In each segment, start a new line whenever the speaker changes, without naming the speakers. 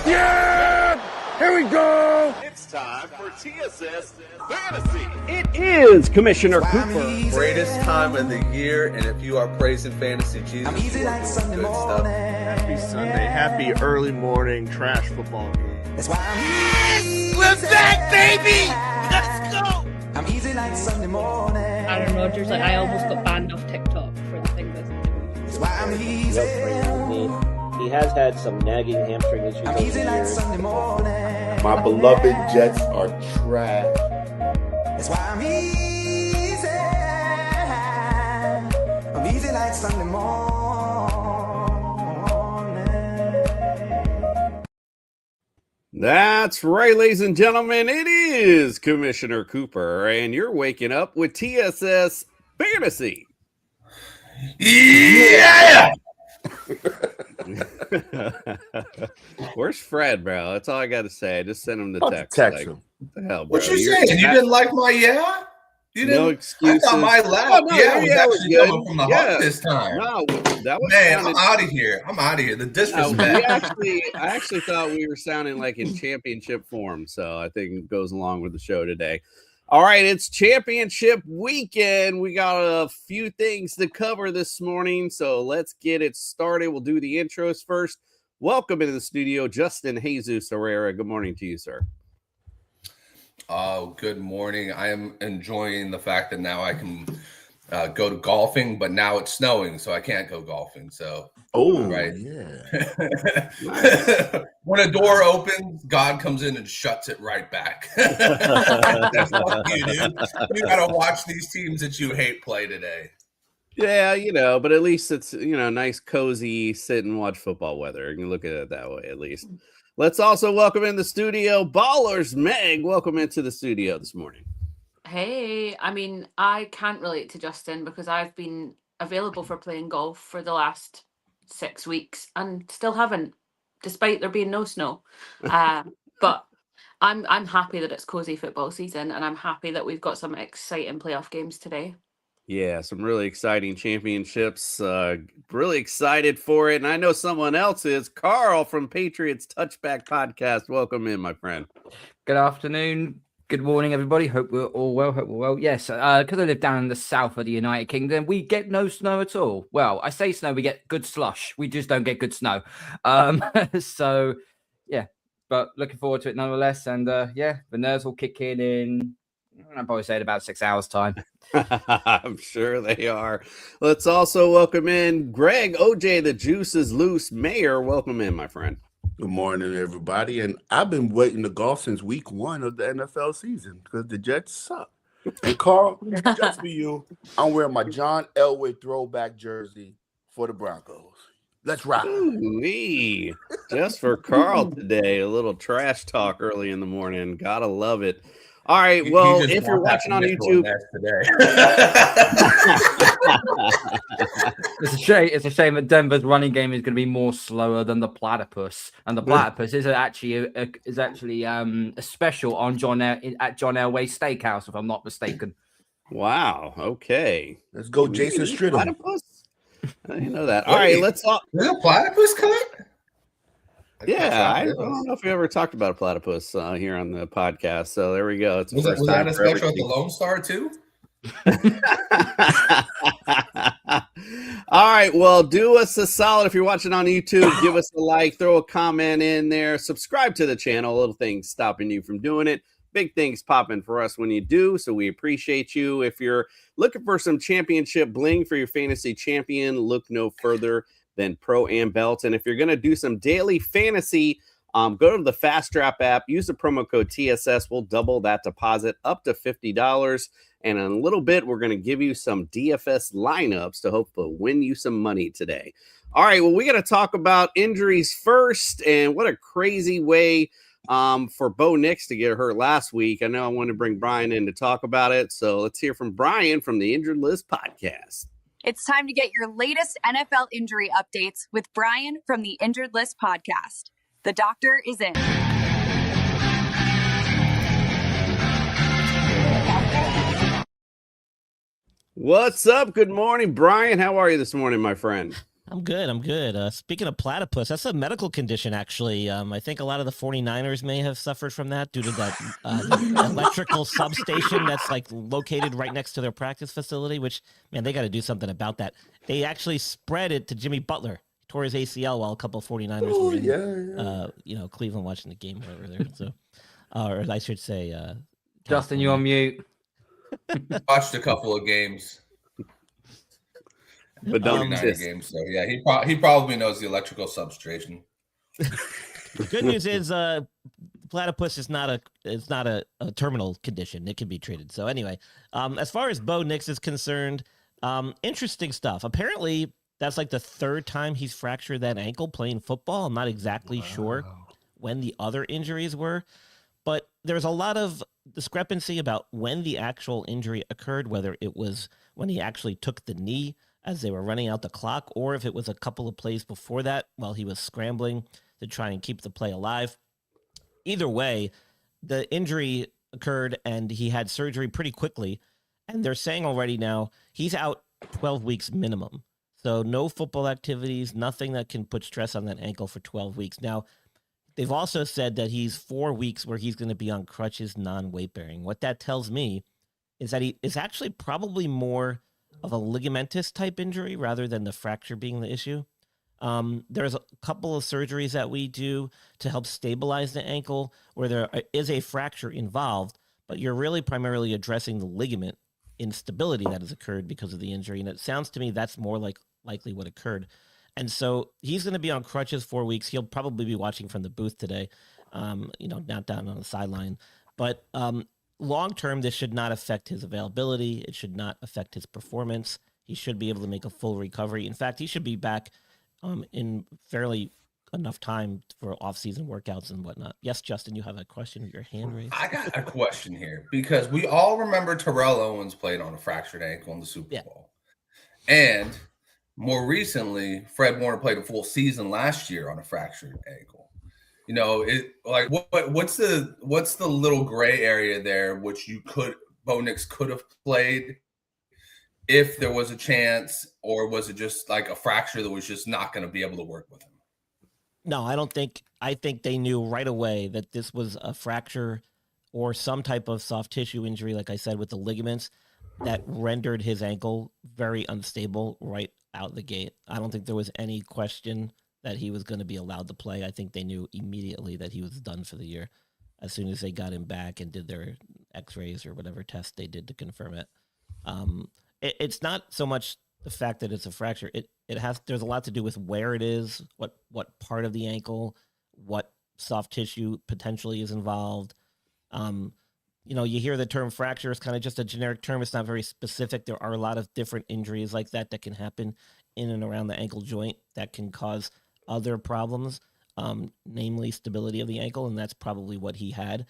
Yeah! Here we go!
It's time for TSS Fantasy.
It is Commissioner Cooper.
Greatest time of the year, and if you are praising fantasy Jesus, you are doing good stuff.
Happy Sunday, happy early morning trash football game.
That's why I'm
We're back, baby! Let's go!
I'm easy like Sunday morning.
Aaron Rodgers, I almost got banned off TikTok for the thing that's
That's why I'm easy.
He has had some nagging hamstring issues
I'm
over
easy
the
like
years.
Sunday morning.
My beloved Jets are trash.
That's why I'm easy. I'm easy like Sunday morning.
That's right, ladies and gentlemen. It is Commissioner Cooper, and you're waking up with TSS Fantasy.
Yeah!
Where's Fred, bro? That's all I got to say. I just sent him the text.
Text
Like,
him.
what the hell, bro?
What you saying? You didn't like my yeah? You didn't?
No excuses.
I thought my laugh
Oh, no,
yeah
yeah,
was
it was
actually
good.
coming from the
Yeah.
heart this time.
No, that was
Man,
sounded-
I'm out of here. I'm out of here. The disrespect.
I actually thought we were sounding like in championship form, so I think it goes along with the show today. All right, it's championship weekend. We got a few things to cover this morning, so let's get it started. We'll do the intros first. Welcome into the studio, Justin Jesus Herrera. Good morning to you, sir.
Oh, good morning. I am enjoying the fact that now I can go to golfing, but now it's snowing, so I can't go golfing. So, right.
Yeah.
When a door opens, God comes in and shuts it right back. That's what you do. You got to watch these teams that you hate play today.
Yeah, but at least it's, nice, cozy, sit and watch football weather. You can look at it that way, at least. Let's also welcome in the studio, Ballers Meg. Welcome into the studio this morning.
Hey, I mean, I can't relate to Justin because I've been available for playing golf for the last 6 weeks and still haven't, despite there being no snow. But I'm happy that it's cozy football season, and I'm happy that we've got some exciting playoff games today.
Yeah, some really exciting championships. Really excited for it. And I know someone else is. Carl from Patriots Touchback Podcast. Welcome in, my friend.
Good afternoon. Good morning, everybody. Hope we're all well. Yes, because I live down in the south of the United Kingdom, we get no snow at all. Well, I say snow, we get good slush. We just don't get good snow. So, yeah, but looking forward to it nonetheless. And, the nerves will kick in I'll probably say in about 6 hours' time.
I'm sure they are. Let's also welcome in Greg OJ, the Juice is Loose Mayor. Welcome in, my friend.
Good morning, everybody. And I've been waiting to golf since week 1 of the NFL season because the Jets suck. And Carl, just for you, I'm wearing my John Elway throwback jersey for the Broncos. Let's rock.
Ooh-wee. Just for Carl today, a little trash talk early in the morning. Gotta love it. All right, well, if you're watching on YouTube
today.
It's a shame that Denver's running game is going to be more slower than the platypus, and the platypus is actually a special on at John Elway Steakhouse, if I'm not mistaken.
Wow. Okay.
Let's go, Jason Stridham.
Platypus? I didn't know that. All right, let's talk.
Is it a platypus cut?
Yeah, I don't know if we ever talked about a platypus here on the podcast. So there we go. It's
Was that a special at the Lone Star too?
All right, well, do us a solid if you're watching on YouTube. Give us a like, throw a comment in there, subscribe to the channel. Little things stopping you from doing it. Big things popping for us when you do, so we appreciate you. If you're looking for some championship bling for your fantasy champion, look no further than Pro Am Belts. And if you're going to do some daily fantasy, go to the Fast Strap app, use the promo code TSS. We'll double that deposit up to $50. And in a little bit, we're going to give you some DFS lineups to hopefully win you some money today. All right, well, we got to talk about injuries first. And what a crazy way for Bo Nix to get hurt last week. I know I want to bring Brian in to talk about it. So let's hear from Brian from the Injured List podcast.
It's time to get your latest NFL injury updates with Brian from the Injured List podcast. The doctor is in.
What's up? Good morning, Brian. How are you this morning, my friend?
I'm good. I'm good. Speaking of platypus, that's a medical condition, actually. I think a lot of the 49ers may have suffered from that due to that electrical substation that's like located right next to their practice facility, which, man, they got to do something about that. They actually spread it to Jimmy Butler. He tore his ACL while a couple of 49ers were in, Cleveland watching the game over there. So, or I should say,
Justin, you're on mute.
Watched a couple of games.
But don't
games, so yeah, he probably knows the electrical substation.
The good news is platypus is not a terminal condition. It can be treated. So anyway, as far as Bo Nix is concerned, interesting stuff. Apparently, that's like the third time he's fractured that ankle playing football. I'm not exactly sure when the other injuries were, but there's a lot of discrepancy about when the actual injury occurred, whether it was when he actually took the knee as they were running out the clock, or if it was a couple of plays before that while he was scrambling to try and keep the play alive. Either way, the injury occurred and he had surgery pretty quickly. And they're saying already now he's out 12 weeks minimum. So no football activities, nothing that can put stress on that ankle for 12 weeks. Now, they've also said that he's 4 weeks where he's going to be on crutches, non-weight bearing. What that tells me is that he is actually probably more of a ligamentous type injury rather than the fracture being the issue. There's a couple of surgeries that we do to help stabilize the ankle where there is a fracture involved, but you're really primarily addressing the ligament instability that has occurred because of the injury. And it sounds to me that's more likely what occurred. And so he's going to be on crutches 4 weeks. He'll probably be watching from the booth today, not down on the sideline. But long term, this should not affect his availability. It should not affect his performance. He should be able to make a full recovery. In fact, he should be back in fairly enough time for off-season workouts and whatnot. Yes, Justin, you have a question with your hand raised.
I got a question here because we all remember Terrell Owens played on a fractured ankle in the Super Bowl. And more recently, Fred Warner played a full season last year on a fractured ankle. You know, what's the little gray area there, which Bo Nix could have played if there was a chance, or was it just like a fracture that was just not going to be able to work with him?
No, I think they knew right away that this was a fracture or some type of soft tissue injury, like I said, with the ligaments that rendered his ankle very unstable right out the gate. I don't think there was any question that he was going to be allowed to play. I think they knew immediately that he was done for the year as soon as they got him back and did their x-rays or whatever test they did to confirm it. It's not so much the fact that it's a fracture. There's a lot to do with where it is, what part of the ankle, what soft tissue potentially is involved. You hear the term fracture is kind of just a generic term. It's not very specific. There are a lot of different injuries like that can happen in and around the ankle joint that can cause other problems, namely stability of the ankle, and that's probably what he had.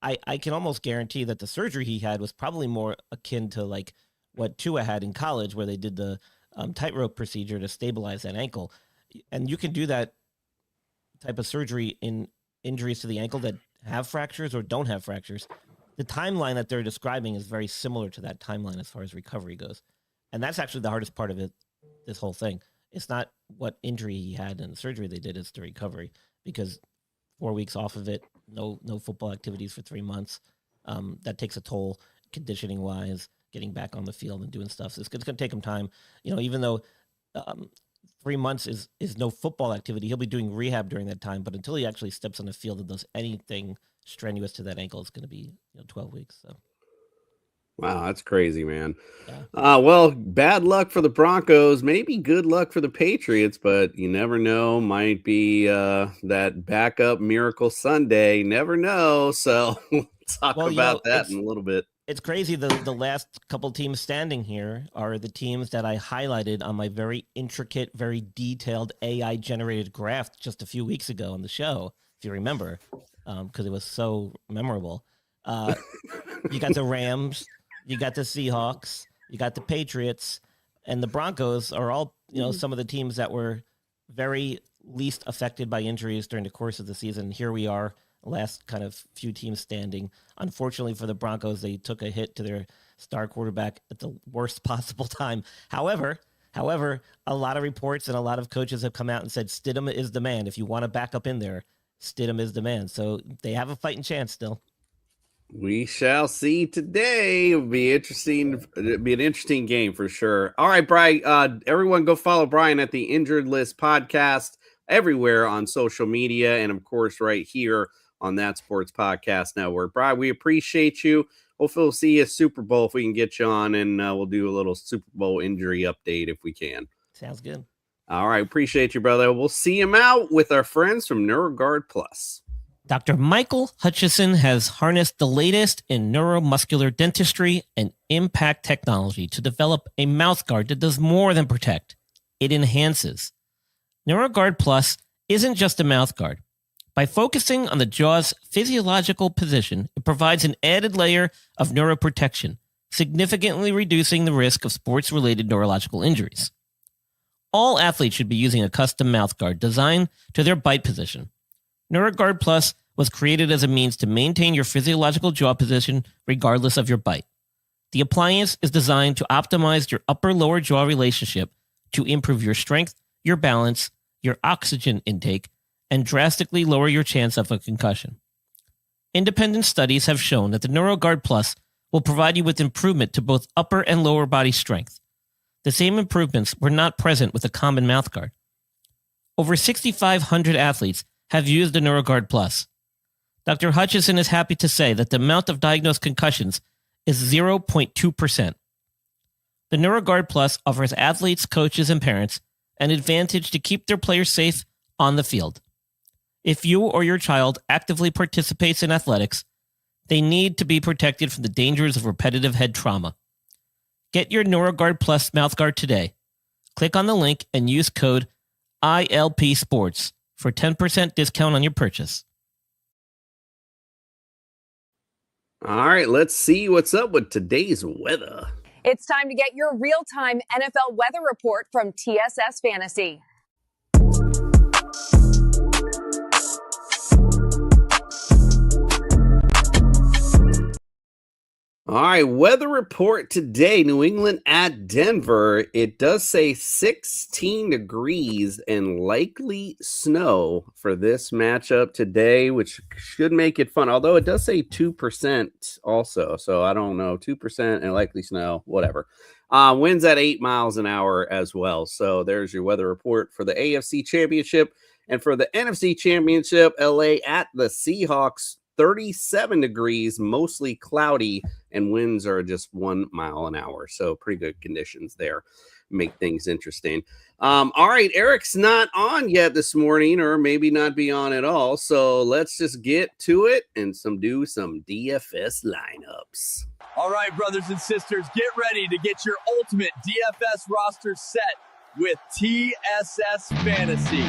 I can almost guarantee that the surgery he had was probably more akin to like what Tua had in college, where they did the tightrope procedure to stabilize that ankle. And you can do that type of surgery in injuries to the ankle that have fractures or don't have fractures. The timeline that they're describing is very similar to that timeline as far as recovery goes. And that's actually the hardest part of it, this whole thing. It's not what injury he had and the surgery they did, it's the recovery, because 4 weeks off of it, no football activities for 3 months. That takes a toll conditioning wise, getting back on the field and doing stuff. So it's going to take him time, even though 3 months is no football activity, he'll be doing rehab during that time. But until he actually steps on the field and does anything strenuous to that ankle, it's going to be 12 weeks. So.
Wow, that's crazy, man.
Yeah.
Well, bad luck for the Broncos. Maybe good luck for the Patriots, but you never know. Might be that backup miracle Sunday. Never know. So we'll talk about that in a little bit.
It's crazy. The last couple teams standing here are the teams that I highlighted on my very intricate, very detailed AI-generated graph just a few weeks ago on the show, if you remember, because it was so memorable. You got the Rams. You got the Seahawks, you got the Patriots, and the Broncos are all, some of the teams that were very least affected by injuries during the course of the season. Here we are, last kind of few teams standing. Unfortunately for the Broncos, they took a hit to their star quarterback at the worst possible time. However, However, a lot of reports and a lot of coaches have come out and said Stidham is the man. If you want to back up in there, Stidham is the man. So they have a fighting chance still.
We shall see today. It'll be interesting. It'll be an interesting game for sure. All right, Brian. Everyone go follow Brian at the Injured List podcast everywhere on social media. And of course, right here on That Sports Podcast Network. Brian, we appreciate you. Hopefully we'll see you at Super Bowl if we can get you on, and we'll do a little Super Bowl injury update if we can.
Sounds good.
All right. Appreciate you, brother. We'll see him out with our friends from NeuroGuard Plus.
Dr. Michael Hutchison has harnessed the latest in neuromuscular dentistry and impact technology to develop a mouthguard that does more than protect. It enhances. NeuroGuard Plus isn't just a mouthguard. By focusing on the jaw's physiological position, it provides an added layer of neuroprotection, significantly reducing the risk of sports-related neurological injuries. All athletes should be using a custom mouthguard designed to their bite position. NeuroGuard Plus was created as a means to maintain your physiological jaw position regardless of your bite. The appliance is designed to optimize your upper-lower jaw relationship to improve your strength, your balance, your oxygen intake, and drastically lower your chance of a concussion. Independent studies have shown that the NeuroGuard Plus will provide you with improvement to both upper and lower body strength. The same improvements were not present with a common mouthguard. Over 6,500 athletes have used the NeuroGuard Plus. Dr. Hutchison is happy to say that the amount of diagnosed concussions is 0.2%. The NeuroGuard Plus offers athletes, coaches, and parents an advantage to keep their players safe on the field. If you or your child actively participates in athletics, they need to be protected from the dangers of repetitive head trauma. Get your NeuroGuard Plus mouthguard today. Click on the link and use code ILPSports for 10% discount on your purchase.
All right, let's see what's up with today's weather.
It's time to get your real-time NFL weather report from TSS Fantasy.
All right, weather report today, New England at Denver. It does say 16 degrees and likely snow for this matchup today, which should make it fun. Although it does say 2% also, so I don't know, 2% and likely snow, whatever. Winds at 8 miles an hour as well. So there's your weather report for the AFC Championship. And for the NFC Championship, LA at the Seahawks, 37 degrees, mostly cloudy, and winds are just 1 mile an hour. So pretty good conditions there. Make things interesting. All right, Eric's not on yet this morning, or maybe not be on at all. So let's just get to it and do some DFS lineups.
All right, brothers and sisters, get ready to get your ultimate DFS roster set with TSS Fantasy.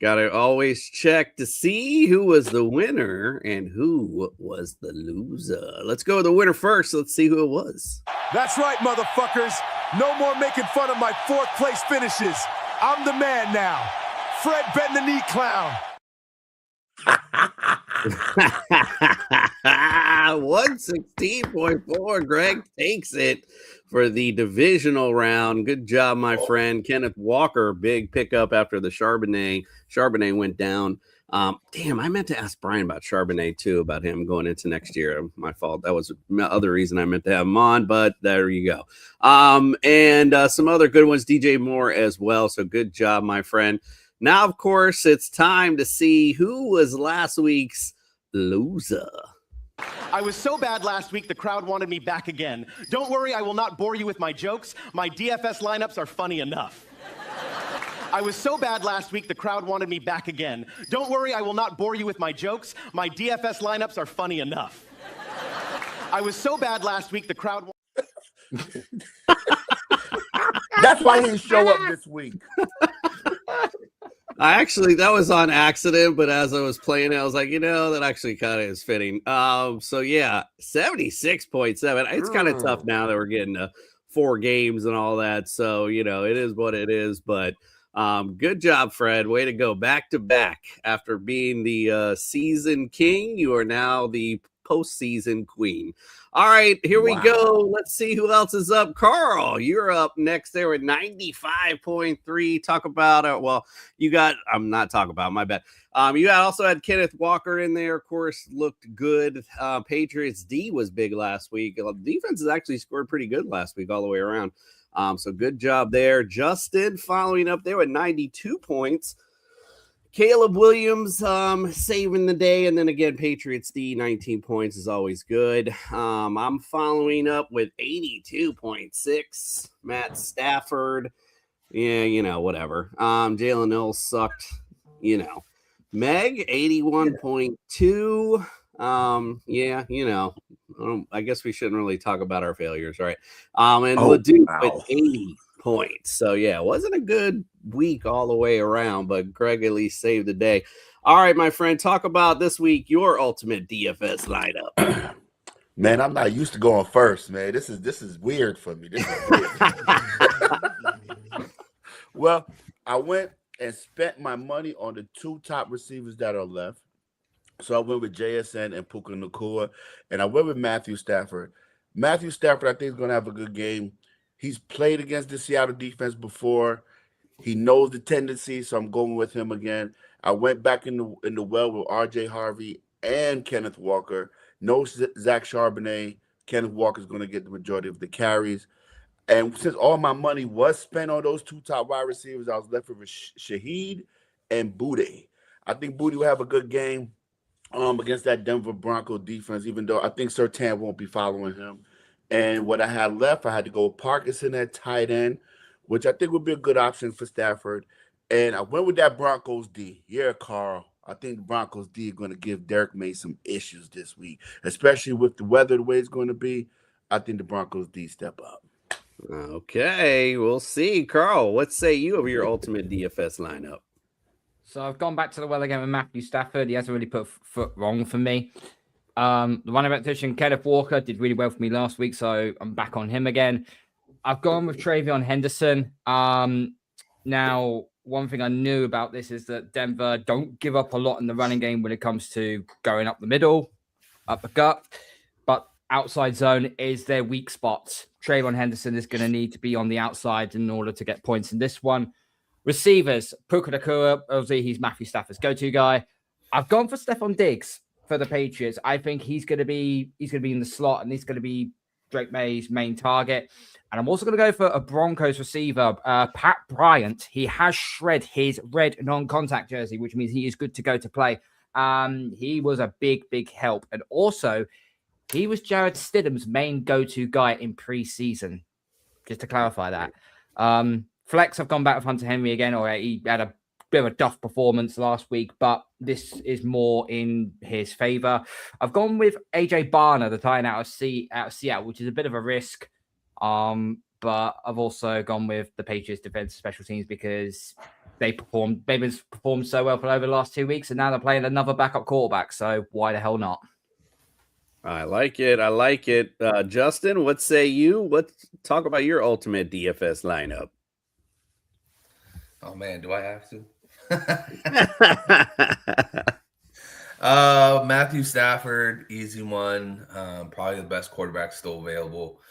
Got to always check to see who was the winner and who was the loser. Let's go with the winner first. Let's see who it was.
That's right, motherfuckers. No more making fun of my fourth place finishes. I'm the man now. Fred Bend the Knee Clown.
116.4. Greg takes it for the divisional round. Good job, my friend. Kenneth Walker, big pickup after the Charbonnet. Charbonnet went down. Damn, I meant to ask Brian about Charbonnet too, about him going into next year. My fault. That was the other reason I meant to have him on, but there you go. And some other good ones, DJ Moore as well. So good job, my friend. Now, of course, it's time to see who was last week's loser.
I was so bad last week, the crowd wanted me back again. Don't worry, I will not bore you with my jokes. My DFS lineups are funny enough. I was so bad last week, the crowd wanted me back again. Don't worry, I will not bore you with my jokes. My DFS lineups are funny enough. I was so bad last week, the crowd...
That's why he didn't show up this week.
That was on accident, but as I was playing it, I was like, that actually kind of is fitting. So yeah, 76.7. It's kind of tough now that we're getting to 4 games and all that. So, it is what it is. But Good job, Fred. Way to go. Back to back. After being the season king, you are now the postseason queen. All right, here we go. Let's see who else is up. Carl, you're up next there at 95.3. Talk about well, you got my bad. You also had Kenneth Walker in there, of course, looked good. Patriots D was big last week. Defense has actually scored pretty good last week all the way around. So good job there. Justin following up there with 92 points. Caleb Williams saving the day. And then again, Patriots D, 19 points is always good. I'm following up with 82.6. Matt Stafford. Yeah, whatever. Jalen Hill sucked, Meg, 81.2. I guess we shouldn't really talk about our failures, right? And Ledoux with 80 points. So yeah, it wasn't a good week all the way around, but Greg at least saved the day. All right, my friend, talk about this week your ultimate DFS lineup.
Man, I'm not used to going first, man. This is weird for me. This is weird. Well, I went and spent my money on the two top receivers that are left. So I went with JSN and Puka Nacua, and I went with Matthew Stafford. Matthew Stafford, I think, is going to have a good game. He's played against the Seattle defense before. He knows the tendency, so I'm going with him again. I went back in the well with R.J. Harvey and Kenneth Walker. No Zach Charbonnet. Kenneth Walker is going to get the majority of the carries. And since all my money was spent on those two top wide receivers, I was left with Shaheed and Boutte. I think Boutte will have a good game against that Denver Bronco defense, even though I think Surtain won't be following him. And what I had left, I had to go with Parkinson at tight end, which I think would be a good option for Stafford. And I went with that Broncos D. Yeah, Carl. I think the Broncos D are going to give Derek May some issues this week, especially with the weather the way it's going to be. I think the Broncos D step up.
Okay, we'll see. Carl, what say you of your ultimate DFS lineup?
So I've gone back to the well again with Matthew Stafford. He hasn't really put foot wrong for me. The running back position, Kenneth Walker, did really well for me last week, so I'm back on him again. I've gone with Travion Henderson. Now, one thing I knew about this is that Denver don't give up a lot in the running game when it comes to going up the middle, up the gut, but outside zone is their weak spot. Travion Henderson is going to need to be on the outside in order to get points in this one. Receivers, Puka Nacua, obviously he's Matthew Stafford's go-to guy. I've gone for Stephon Diggs for the Patriots. I think he's going to be in the slot, and he's going to be Drake May's main target. And I'm also going to go for a Broncos receiver, Pat Bryant. He has shred his red non-contact jersey, which means he is good to go to play. He was a big help, and also he was Jared Stidham's main go-to guy in preseason. Just to clarify that. Flex, I've gone back with Hunter Henry again. Or he had a bit of a duff performance last week, but this is more in his favor. I've gone with AJ Barner, the tight end out of Seattle, which is a bit of a risk. But I've also gone with the Patriots defense special teams because they've performed so well for over the last 2 weeks, and now they're playing another backup quarterback. So why the hell not?
I like it. Justin, what say you? Talk about your ultimate DFS lineup.
Oh man, do I have to? Matthew Stafford, easy one. Probably the best quarterback still available.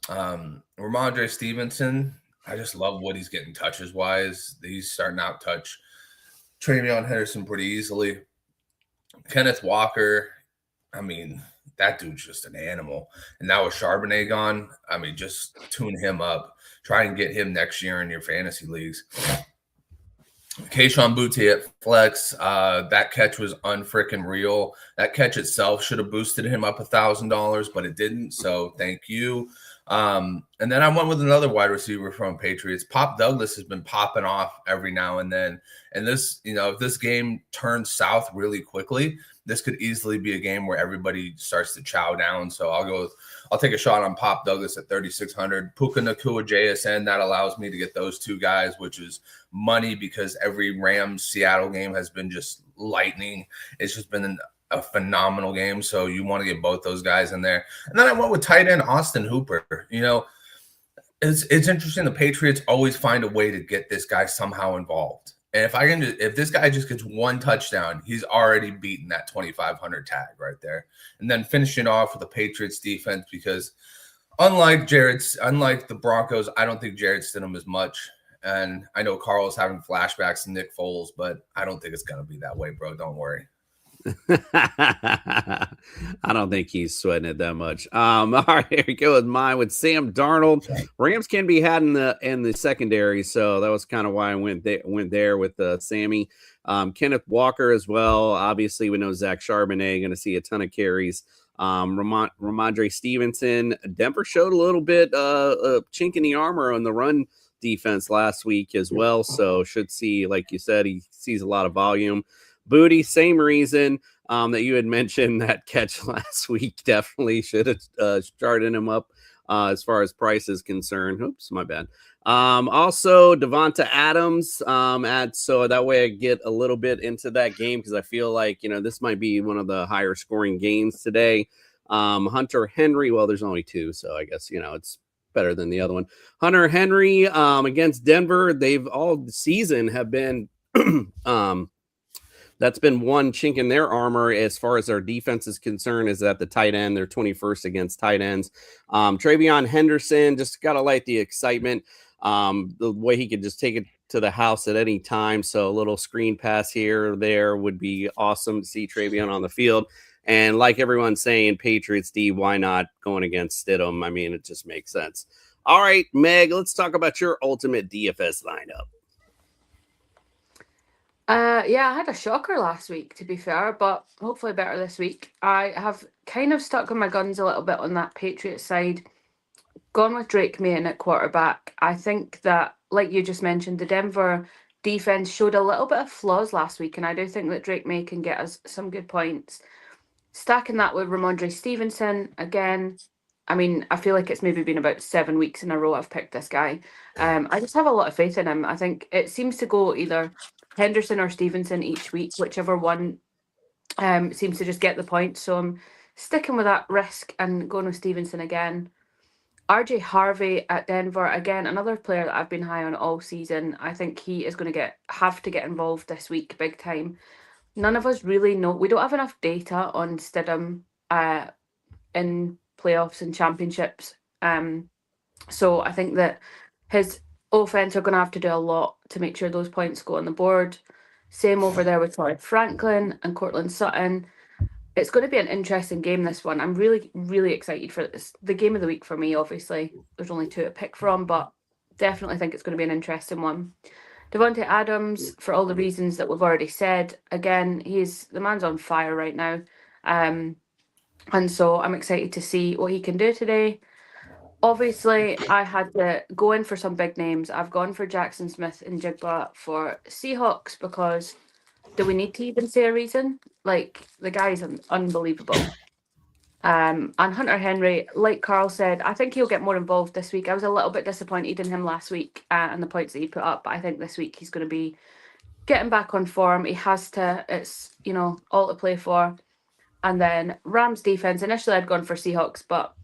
Ramondre Stevenson, I just love what he's getting touches wise. He's starting out touch Travion Henderson pretty easily. Kenneth Walker, I mean, that dude's just an animal. And now with Charbonnet gone, I mean, just tune him up. Try and get him next year in your fantasy leagues. Kayshon Boutte at flex. That catch was unfreaking real. That catch itself should have boosted him up $1,000, but it didn't. So thank you. And then I went with another wide receiver from Patriots. Pop Douglas has been popping off every now and then. And this, if this game turns south really quickly, this could easily be a game where everybody starts to chow down. So I'll take a shot on Pop Douglas at 3,600. Puka Nacua, JSN, that allows me to get those two guys, which is money because every Rams-Seattle game has been just lightning. It's just been a phenomenal game. So you want to get both those guys in there. And then I went with tight end Austin Hooper. It's interesting. The Patriots always find a way to get this guy somehow involved. And if this guy just gets one touchdown, he's already beaten that 2,500 tag right there. And then finishing off with the Patriots defense, because unlike the Broncos, I don't think Jarrett Stidham is much. And I know Carl is having flashbacks to Nick Foles, but I don't think it's going to be that way, bro. Don't worry.
I don't think he's sweating it that much. All right, here we go with mine with Sam Darnold. Rams can be had in the secondary, so that was kind of why I went there with Sammy. Kenneth Walker as well. Obviously, we know Zach Charbonnet going to see a ton of carries. Ramondre Stevenson. Denver showed a little bit chink in the armor on the run defense last week as well, so should see, like you said, he sees a lot of volume. Booty, same reason that you had mentioned, that catch last week. Definitely should have started him up as far as price is concerned. Oops, my bad. Also, Devonta Adams, so that way I get a little bit into that game, because I feel like, this might be one of the higher scoring games today. Hunter Henry, well, there's only two, so I guess, it's better than the other one. Hunter Henry against Denver, they've all season have been that's been one chink in their armor as far as their defense is concerned, is that the tight end, they're 21st against tight ends. Travion Henderson, just got to light the excitement. The way he could just take it to the house at any time. So a little screen pass here or there would be awesome to see Travion on the field. And like everyone's saying, Patriots D, why not going against Stidham? I mean, it just makes sense. All right, Meg, let's talk about your ultimate DFS lineup.
Yeah, I had a shocker last week, to be fair, but hopefully better this week. I have kind of stuck on my guns a little bit on that Patriots side. Gone with Drake May in at quarterback. I think that, like you just mentioned, the Denver defense showed a little bit of flaws last week, and I do think that Drake May can get us some good points. Stacking that with Ramondre Stevenson, again, I mean, I feel like it's maybe been about 7 weeks in a row I've picked this guy. I just have a lot of faith in him. I think it seems to go either Henderson or Stevenson each week, whichever one seems to just get the points. So I'm sticking with that risk and going with Stevenson again. RJ Harvey at Denver, again, another player that I've been high on all season. I think he is going to have to get involved this week big time. None of us really know. We don't have enough data on Stidham in playoffs and championships. So I think that his offense are going to have to do a lot to make sure those points go on the board. Same over there with Torrey Franklin and Cortland Sutton. It's going to be an interesting game, this one. I'm really, really excited for this. The game of the week for me, obviously. There's only two to pick from, but definitely think it's going to be an interesting one. Devonta Adams, for all the reasons that we've already said. Again, the man's on fire right now. And so I'm excited to see what he can do today. Obviously, I had to go in for some big names. I've gone for Jackson Smith and Jigba for Seahawks, because do we need to even say a reason? Like, the guy's unbelievable. And Hunter Henry, like Carl said, I think he'll get more involved this week. I was a little bit disappointed in him last week and the points that he put up. But I think this week he's going to be getting back on form. He has to. It's, all to play for. And then Rams defense. Initially, I'd gone for Seahawks, but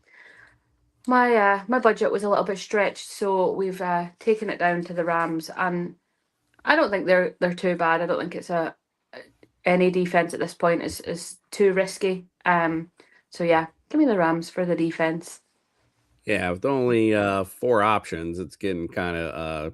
my budget was a little bit stretched, so we've taken it down to the Rams, and I don't think they're too bad. I don't think it's any defense at this point is too risky. So yeah, give me the Rams for the defense.
Yeah, with only 4 options, it's getting kind of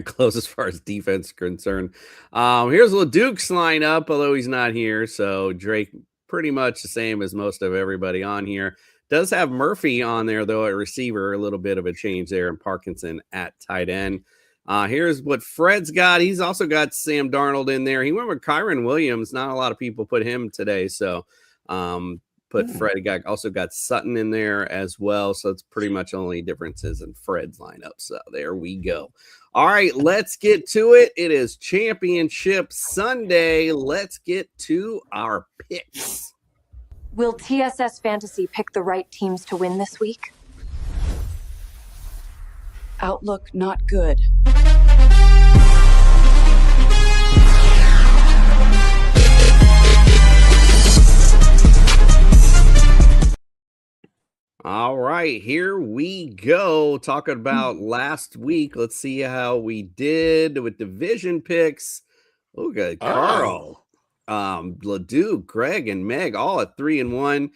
close as far as defense is concerned. Here's LeDuc's lineup, although he's not here, so Drake pretty much the same as most of everybody on here. Does have Murphy on there, though, at receiver. A little bit of a change there, and Parkinson at tight end. Here's what Fred's got. He's also got Sam Darnold in there. He went with Kyron Williams. Not a lot of people put him today, so Fred also got Sutton in there as well. So it's pretty much only differences in Fred's lineup. So there we go. All right, let's get to it. It is Championship Sunday. Let's get to our picks.
Will TSS Fantasy pick the right teams to win this week?
Outlook not good.
All right, here we go. Talking about last week. Let's see how we did with division picks. Oh, good. Carl, Leduc, Greg, and Meg all at 3-1.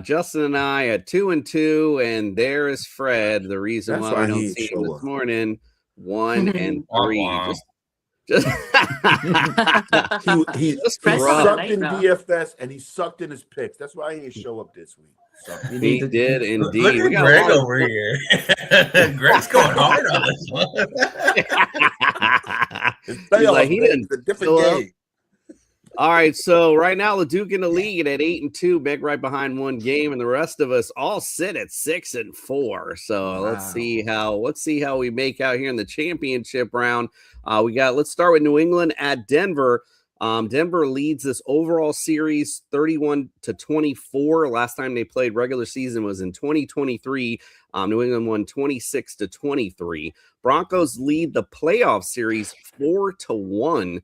Justin and I at 2-2, and there is Fred. The reason
That's
why
why
we
he
don't
ain't
see him
show
this
up.
morning, 1-3.
He
Rough.
sucked in DFS and he sucked in his picks. That's why he didn't show up this week. Sucked.
He did indeed.
Look
We
at
got a
Greg
lot of-
over here. Greg's going hard on this one.
He's
Playoffs,
like, he
man.
didn't
It's a different
fill up.
game.
All right, so right now Leduc in the lead at 8-2, Meg right behind one game, and the rest of us all sit at 6-4. So let's see how we make out here in the championship round. Let's start with New England at Denver. Denver leads this overall series 31-24. Last time they played regular season was in 2023. New England won 26-23. Broncos lead the playoff series 4-1.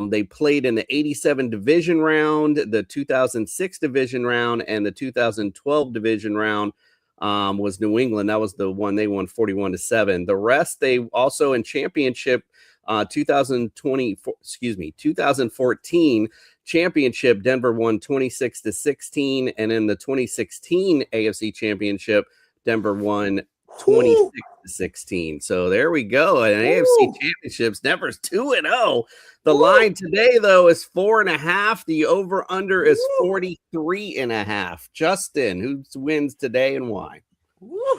They played in the 87 division round, the 2006 division round, and the 2012 division round was New England. That was the one they won 41-7. The rest, they also in championship 2014 championship, Denver won 26-16, and in the 2016 AFC championship, Denver won 26-16. So there we go. And AFC championships, Denver's 2-0. The line today, though, is 4.5. The over-under is 43.5. Justin, who wins today and why?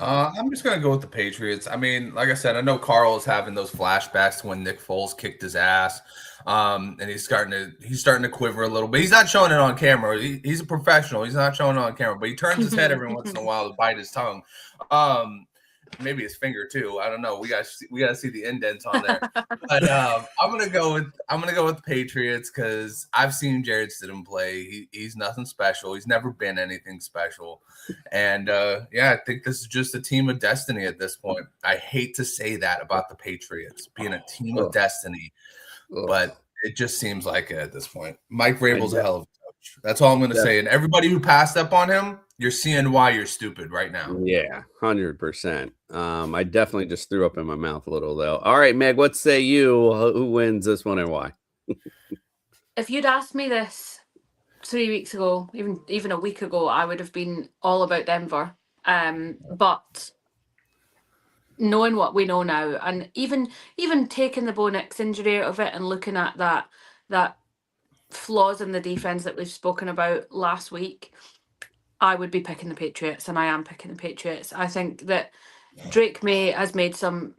I'm just gonna go with the Patriots. I mean, like I said, I know Carl is having those flashbacks to when Nick Foles kicked his ass, and he's starting to quiver a little bit. He's not showing it on camera. He's a professional. He's not showing it on camera, but he turns his head every once in a while to bite his tongue. Maybe his finger too. I don't know. We gotta see the indents on there. But I'm gonna go with the Patriots because I've seen Jarrett Stidham play. He's nothing special. He's never been anything special. And I think this is just a team of destiny at this point. I hate to say that about the Patriots being a team of destiny, but it just seems like it at this point. Mike Vrabel's a hell of a coach. That's all I'm gonna say. And everybody who passed up on him, you're seeing why you're stupid right now.
Yeah, 100%. I definitely just threw up in my mouth a little, though. All right, Meg, what say you? Who wins this one and why?
If you'd asked me this 3 weeks ago, even a week ago, I would have been all about Denver. But knowing what we know now, and even taking the Bo Nix injury out of it and looking at that flaws in the defense that we've spoken about last week, I would be picking the Patriots, and I am picking the Patriots. I think that Drake May has made some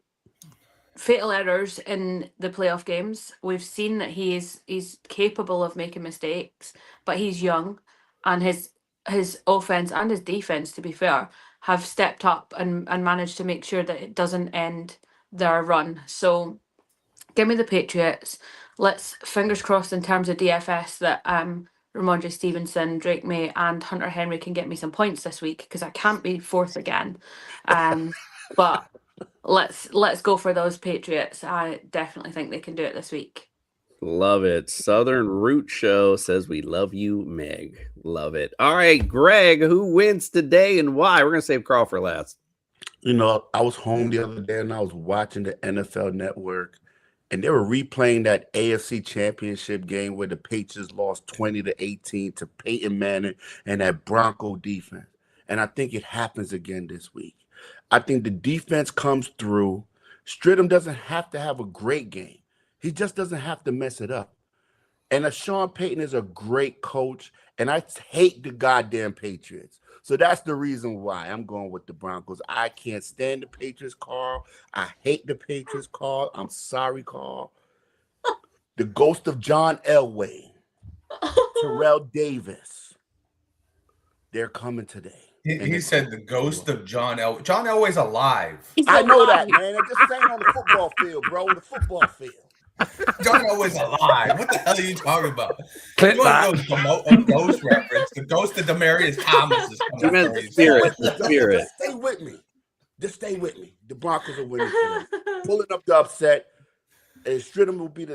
fatal errors in the playoff games. We've seen that he's capable of making mistakes, but he's young, and his offense and his defense, to be fair, have stepped up and managed to make sure that it doesn't end their run. So give me the Patriots. Let's fingers crossed in terms of DFS that Ramondre Stevenson, Drake May, and Hunter Henry can get me some points this week because I can't be fourth again. But let's go for those Patriots. I definitely think they can do it this week.
Love it. Southern Root Show says we love you, Meg. Love it. All right, Greg, who wins today and why? We're going to save Carl for last.
You know, I was home the other day and I was watching the NFL Network, and they were replaying that AFC Championship game where the Patriots lost 20-18 to Peyton Manning and that Bronco defense. And I think it happens again this week. I think the defense comes through. Stidham doesn't have to have a great game. He just doesn't have to mess it up. And Sean Payton is a great coach, and I hate the goddamn Patriots. So that's the reason why I'm going with the Broncos. I can't stand the Patriots, Carl. I hate the Patriots, Carl. I'm sorry, Carl. The ghost of John Elway, Terrell Davis, they're coming today.
He said the ghost of John Elway. John Elway's alive.
I know that, man. I'm just saying on the football field, bro. The football field.
John Elway's alive. What the hell are you talking about?
Clip
You want to go a ghost reference? The ghost of Demarius Thomas is coming.
You meant the spirit. The spirit.
Just stay with me. Just stay with me. The Broncos are winning today. Pulling up the upset. And Stidham will be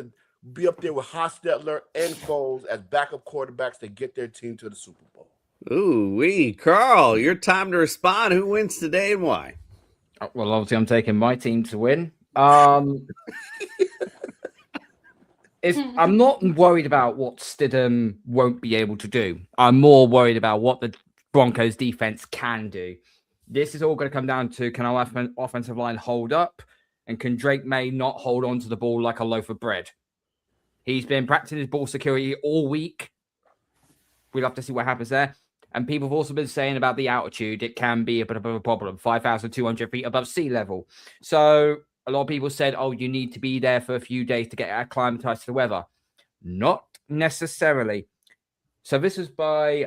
up there with Hostetler and Foles as backup quarterbacks to get their team to the Super Bowl.
Ooh, Carl, your time to respond. Who wins today and why?
Well, obviously, I'm taking my team to win. I'm not worried about what Stidham won't be able to do. I'm more worried about what the Broncos defense can do. This is all going to come down to, can our offensive line hold up? And can Drake May not hold on to the ball like a loaf of bread? He's been practicing his ball security all week. We'll have to see what happens there. And people have also been saying about the altitude, it can be a bit of a problem, 5,200 feet above sea level. So a lot of people said, oh, you need to be there for a few days to get acclimatized to the weather. Not necessarily. So this is by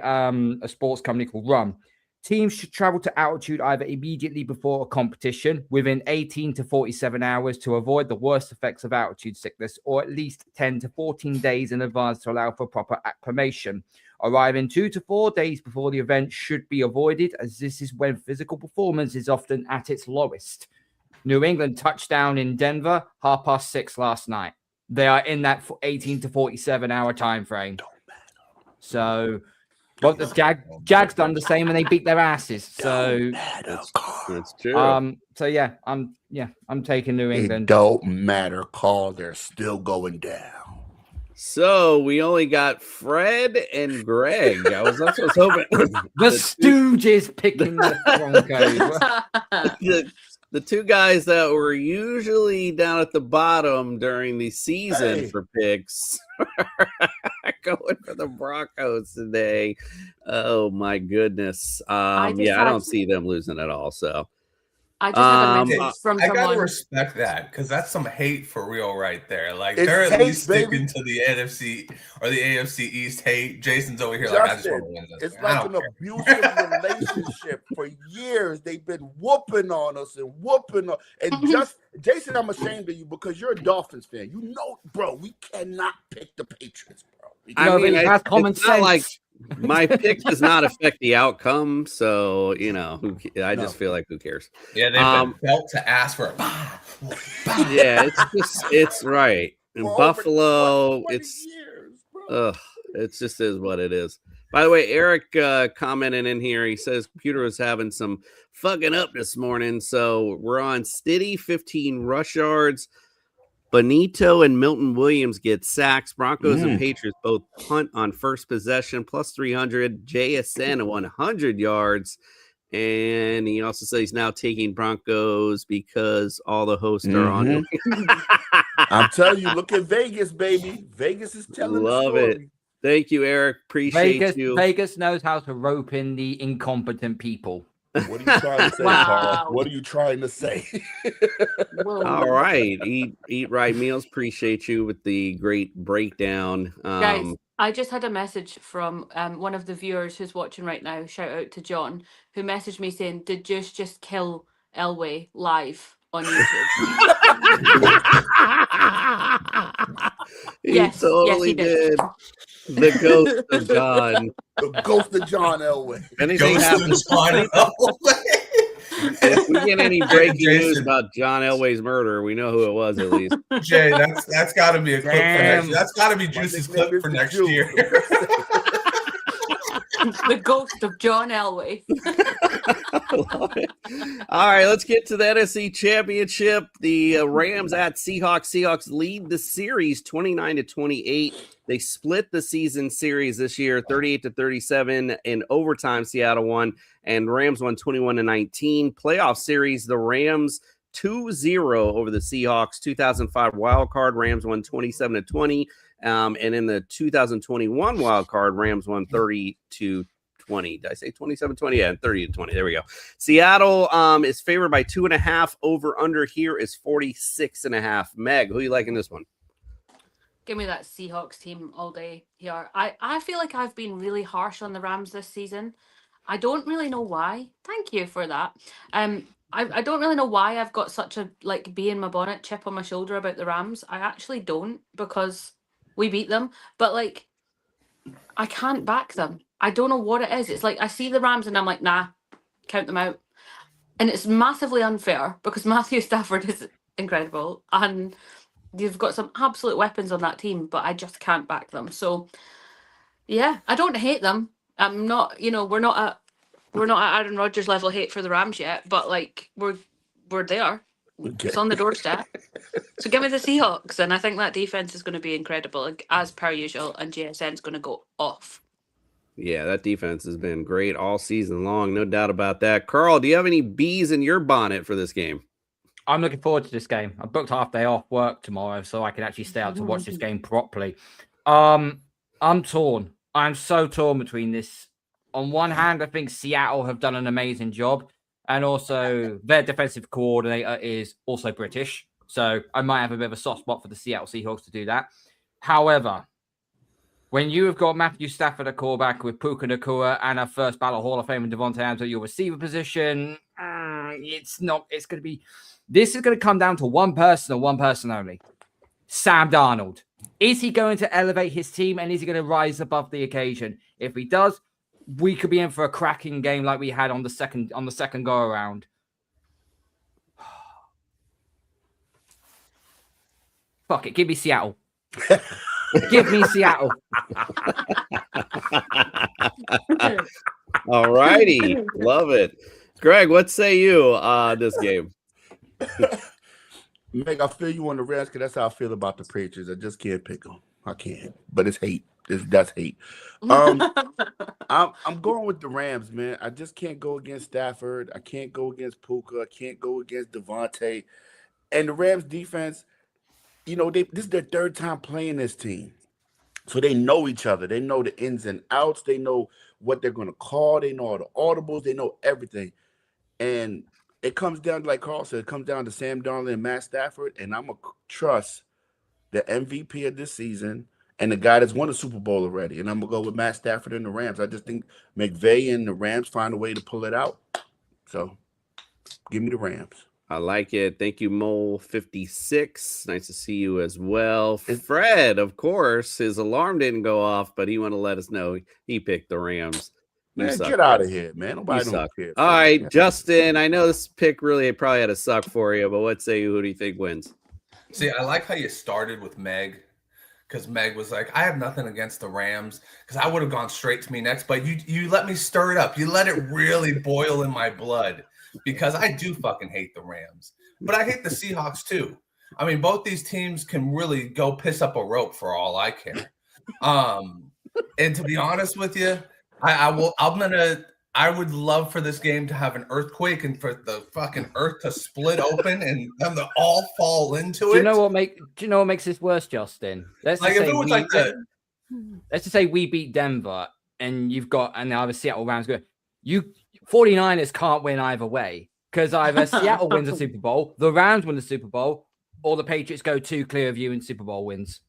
a sports company called Run. Teams should travel to altitude either immediately before a competition, within 18 to 47 hours to avoid the worst effects of altitude sickness, or at least 10 to 14 days in advance to allow for proper acclimation. Arriving 2 to 4 days before the event should be avoided, as this is when physical performance is often at its lowest. New England touchdown in Denver, 6:30 last night. They are in that 18 to 47 hour time frame. So, but the Jags done the same and they beat their asses. So
that's true.
So yeah, I'm taking New England.
It don't matter, Carl. They're still going down.
So we only got Fred and Greg. I was hoping
the Stooges picking the
Broncos. The two guys that were usually down at the bottom during the season for picks going for the Broncos today. Oh my goodness. I don't see them losing at all. So
I just had a message from
I
someone.
gotta respect that because that's some hate for real right there. Like
It's
they're at
hate,
least sticking to the NFC or the AFC East hate. Jason's over here like I just want to win this.
It's like an abusive relationship. For years, they've been whooping on us and whooping on. And Jason, I'm ashamed of you because you're a Dolphins fan. You know, bro, we cannot pick the Patriots, bro.
That's common
it's not
sense.
like my pick does not affect the outcome, so I just feel like who cares?
Yeah, they've been belt to ask for it.
Yeah, it's right. In Buffalo, it just is what it is. By the way, Eric commenting in here, he says computer was having some fucking up this morning, so we're on Stiddy, 15 rush yards. Benito and Milton Williams get sacks. Broncos and Patriots both punt on first possession, plus 300. JSN 100 yards. And he also says he's now taking Broncos because all the hosts are on.
I'm telling you, look at Vegas, baby. Vegas is telling the story.
It. Thank you, Eric. Appreciate you.
Vegas knows how to rope in the incompetent people.
What are you trying to say, Carl? What are you trying to say?
All right. Eat right meals. Appreciate you with the great breakdown.
Guys, I just had a message from one of the viewers who's watching right now. Shout out to John, who messaged me saying, "Did Juice just kill Elway live on YouTube?"
He totally did. The ghost of John.
The ghost of John Elway.
Anything happens? If we get any breaking news about John Elway's murder, we know who it was at least.
Jay, that's got to be a clip for next. That's got to be Juice's clip for next year.
The ghost of John Elway.
All right, let's get to the NFC Championship. The Rams at Seahawks. Seahawks lead the series 29-28. They split the season series this year, 38-37 in overtime. Seattle won, and Rams won 21-19. Playoff series, the Rams 2-0 over the Seahawks. 2005 wild card, Rams won 27-20. And in the 2021 wild card, Rams won 30-20. Did I say 27-20? Yeah, 30-20. There we go. Seattle is favored by 2.5. Over under here is 46.5. Meg, who are you liking this one?
Give me that Seahawks team all day here. I feel like I've been really harsh on the Rams this season. I don't really know why. Thank you for that. I don't really know why I've got such a bee in my bonnet, chip on my shoulder about the Rams. I actually don't, because we beat them. But I can't back them. I don't know what it is. It's like I see the Rams and I'm like, nah, count them out. And it's massively unfair because Matthew Stafford is incredible and you've got some absolute weapons on that team, but I just can't back them. So, yeah, I don't hate them, I'm not, we're not at Aaron Rodgers level hate for the Rams yet, but like we're there.
Okay.
It's on the doorstep. So give me the Seahawks, and I think that defense is going to be incredible, like, as per usual, and JSN's going to go off.
Yeah, that defense has been great all season long, no doubt about that. Carl, do you have any bees in your bonnet for this game?
I'm looking forward to this game. I booked half day off work tomorrow, so I can actually stay out to watch this game properly. I'm torn. I'm so torn between this. On one hand, I think Seattle have done an amazing job, and also their defensive coordinator is also British, so I might have a bit of a soft spot for the Seattle Seahawks to do that. However, when you have got Matthew Stafford at quarterback with Puka Nacua and a first ballot Hall of Famer Devontae Adams at your receiver position, this is going to come down to one person and one person only. Sam Darnold. Is he going to elevate his team, and is he going to rise above the occasion? If he does, we could be in for a cracking game like we had on the second go around. Fuck it, give me Seattle. Give me Seattle.
All righty, love it. Greg, what say you this game?
Meg, I feel you on the Rams because that's how I feel about the Patriots. I just can't pick them. I can't, but it's hate. That's hate. I'm going with the Rams, man. I just can't go against Stafford. I can't go against Puka. I can't go against Devontae. And the Rams defense, this is their third time playing this team. So they know each other. They know the ins and outs. They know what they're going to call. They know all the audibles. They know everything. And it comes down, like Carl said, it comes down to Sam Darnold and Matt Stafford. And I'm going to trust the MVP of this season and the guy that's won a Super Bowl already. And I'm going to go with Matt Stafford and the Rams. I just think McVay and the Rams find a way to pull it out. So give me the Rams.
I like it. Thank you, Mole56. Nice to see you as well. Fred, of course, his alarm didn't go off, but he wanted to let us know he picked the Rams.
Man, get out of here, man. Nobody don't care.
All right, Justin, I know this pick really probably had to suck for you, but what say you? Who do you think wins?
See, I like how you started with Meg, because Meg was like, I have nothing against the Rams, because I would have gone straight to me next, but you let me stir it up. You let it really boil in my blood, because I do fucking hate the Rams. But I hate the Seahawks too. I mean, both these teams can really go piss up a rope for all I care. And to be honest with you, I would love for this game to have an earthquake and for the fucking earth to split open and them to all fall into it.
Do you know what makes this worse, Justin? Let's just say we beat Denver and you've got and now the Seattle Rams go. 49ers can't win either way because either Seattle wins the Super Bowl, the Rams win the Super Bowl, or the Patriots go 2 clear of you in Super Bowl wins.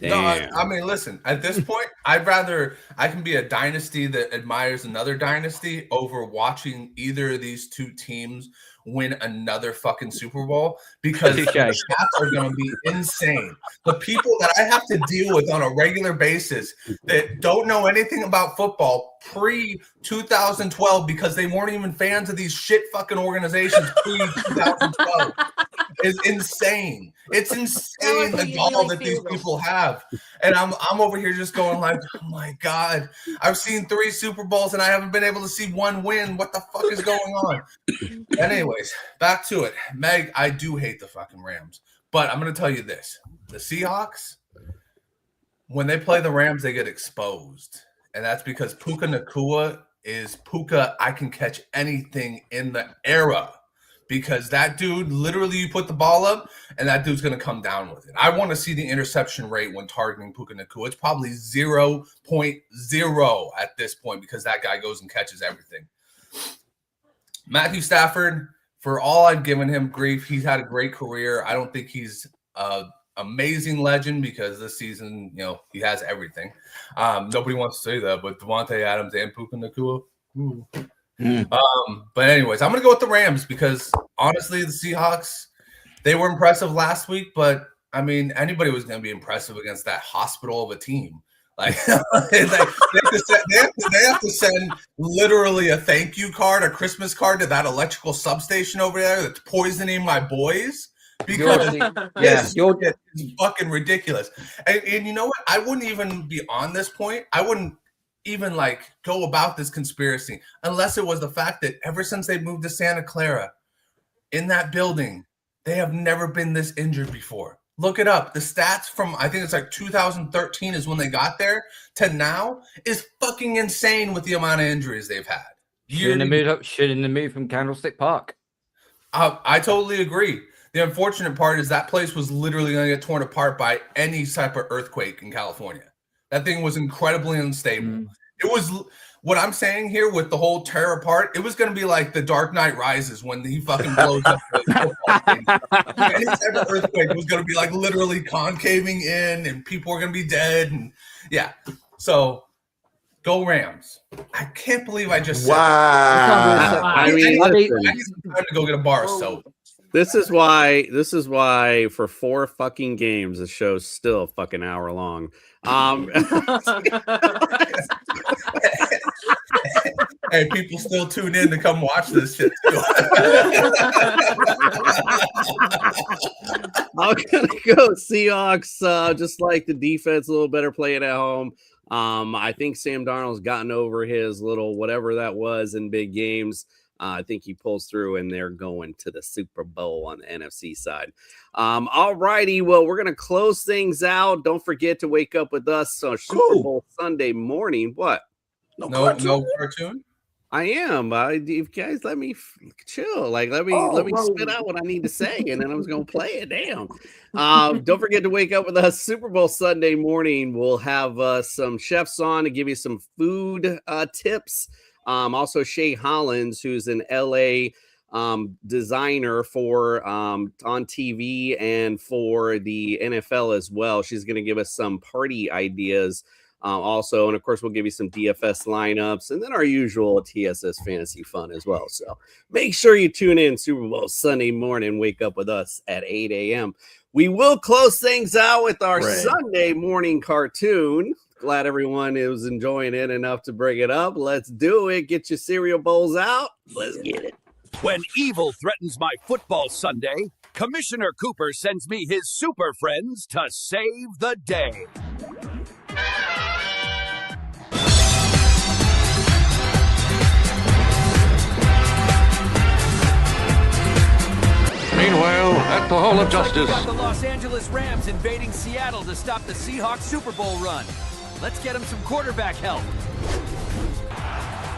Damn. No, I mean, listen, at this point, I can be a dynasty that admires another dynasty over watching either of these two teams win another fucking Super Bowl because the stats are going to be insane. The people that I have to deal with on a regular basis that don't know anything about football pre-2012 because they weren't even fans of these shit fucking organizations pre-2012 is insane. It's insane the gall that these people have. And I'm over here just going like, oh my God, I've seen 3 Super Bowls and I haven't been able to see one win. What the fuck is going on? Anyways, back to it. Meg, I do hate the fucking Rams. But I'm going to tell you this. The Seahawks, when they play the Rams, they get exposed. And that's because Puka Nacua is Puka, I can catch anything in the era. Because that dude, literally, you put the ball up, and that dude's going to come down with it. I want to see the interception rate when targeting Puka Nacua. It's probably 0.0 at this point because that guy goes and catches everything. Matthew Stafford, for all I've given him grief, he's had a great career. I don't think he's an amazing legend because this season, he has everything. Nobody wants to say that, but Devontae Adams and Puka Nacua, ooh. But anyways, I'm gonna go with the Rams because honestly, the Seahawks, they were impressive last week, but I mean, anybody was gonna be impressive against that hospital of a team. Like, they have to send literally a thank you card, a Christmas card to that electrical substation over there that's poisoning my boys because it's fucking ridiculous. And you know what? I wouldn't even be on this point. I wouldn't even like go about this conspiracy unless it was the fact that ever since they moved to Santa Clara, in that building, they have never been this injured before. Look it up. The stats from, I think it's like 2013 is when they got there to now is fucking insane with the amount of injuries they've had.
Shouldn't have moved from Candlestick Park.
I totally agree. The unfortunate part is that place was literally going to get torn apart by any type of earthquake in California. That thing was incredibly unstable. It was what I'm saying here with the whole tear apart. It was going to be like the Dark Knight Rises when he fucking blows up the football game. Any type of earthquake was going to be like literally concaving in, and people are going to be dead. And yeah, so go Rams. I can't believe I just said that.
I mean,
I need some time to go get a bar of soap.
This is why for 4 fucking games the show's still a fucking hour long.
Hey, people still tune in to come watch this shit too.
I'm gonna go Seahawks. Just like the defense, a little better playing at home. I think Sam Darnold's gotten over his little whatever that was in big games. I think he pulls through, and they're going to the Super Bowl on the NFC side. All righty. Well, we're going to close things out. Don't forget to wake up with us on Super Bowl Sunday morning. What?
No cartoon?
I am. You guys let me chill. Like, let me spit out what I need to say, and then I was going to play it. Damn. Don't forget to wake up with us Super Bowl Sunday morning. We'll have some chefs on to give you some food tips. Also Shay Hollins, who's an LA designer for on TV and for the NFL as well. She's going to give us some party ideas also. And of course, we'll give you some DFS lineups and then our usual TSS fantasy fun as well. So make sure you tune in Super Bowl Sunday morning. Wake up with us at 8 a.m. We will close things out with our Sunday morning cartoon. Glad everyone was enjoying it enough to bring it up. Let's do it. Get your cereal bowls out. Let's get it.
When evil threatens my football Sunday, Commissioner Cooper sends me his super friends to save the day.
Meanwhile, at the Hall of Justice.
We've got the Los Angeles Rams invading Seattle to stop the Seahawks Super Bowl run. Let's get them some quarterback help.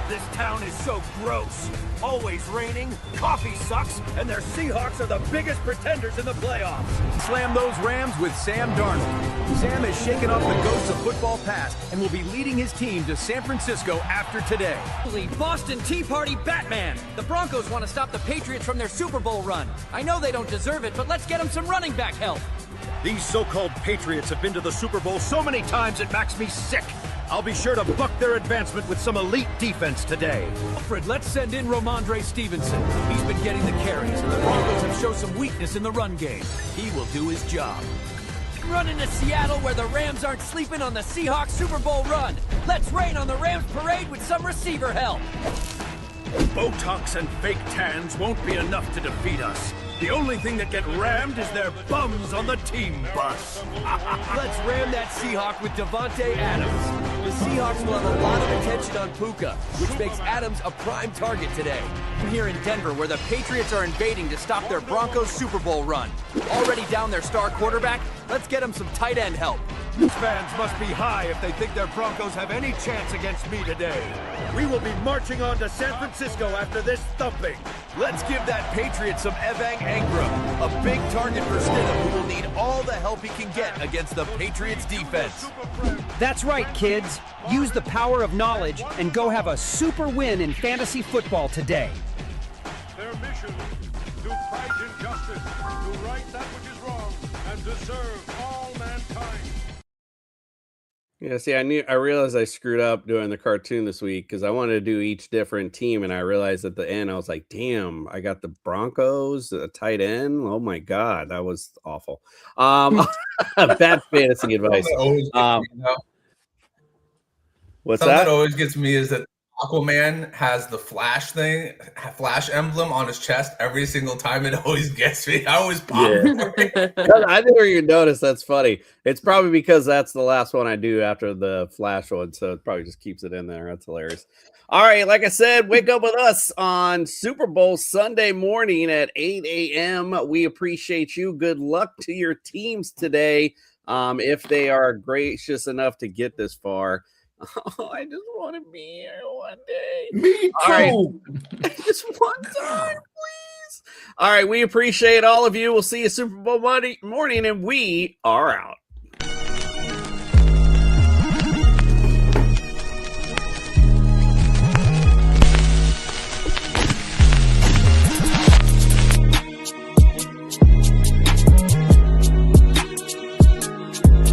This town is so gross. Always raining, coffee sucks, and their Seahawks are the biggest pretenders in the playoffs. Slam those Rams with Sam Darnold. Sam has shaken off the ghosts of football past and will be leading his team to San Francisco after today.
Boston Tea Party Batman. The Broncos want to stop the Patriots from their Super Bowl run. I know they don't deserve it, but let's get them some running back help.
These so-called Patriots have been to the Super Bowl so many times it makes me sick. I'll be sure to buck their advancement with some elite defense today. Alfred, let's send in Ramondre Stevenson. He's been getting the carries, and the Broncos have shown some weakness in the run game. He will do his job.
Running to Seattle where the Rams aren't sleeping on the Seahawks Super Bowl run. Let's rain on the Rams parade with some receiver help.
Botox and fake tans won't be enough to defeat us. The only thing that get rammed is their bums on the team bus. Let's ram that Seahawk with Devontae Adams. The Seahawks will have a lot of attention on Puka, which makes Adams a prime target today. I'm here in Denver where the Patriots are invading to stop their Broncos Super Bowl run. Already down their star quarterback, let's get them some tight end help. Fans must be high if they think their Broncos have any chance against me today. We will be marching on to San Francisco after this thumping. Let's give that Patriot some Evang Engram, a big target for Stidham who will need all the help he can get against the Patriots defense.
That's right, kids. Use the power of knowledge and go have a super win in fantasy football today.
Their mission, to fight injustice, to right that which is wrong, and to serve all mankind.
Yeah, see, I realized I screwed up doing the cartoon this week because I wanted to do each different team, and I realized at the end I was like, "Damn, I got the Broncos, a tight end. Oh my god, that was awful." Bad fantasy advice. What's
Something
that?
always gets me is that Aquaman has the Flash emblem on his chest every single time. It always gets me. I always pop.
Yeah. I never even noticed. That's funny. It's probably because that's the last one I do after the Flash one, so it probably just keeps it in there. That's hilarious. All right, like I said, wake up with us on Super Bowl Sunday morning at 8 a.m. We appreciate you. Good luck to your teams today, if they are gracious enough to get this far. Oh, I just want to be here one day.
Me too.
Right. Just one time, please. All right, we appreciate all of you. We'll see you Super Bowl Monday morning, and we are out.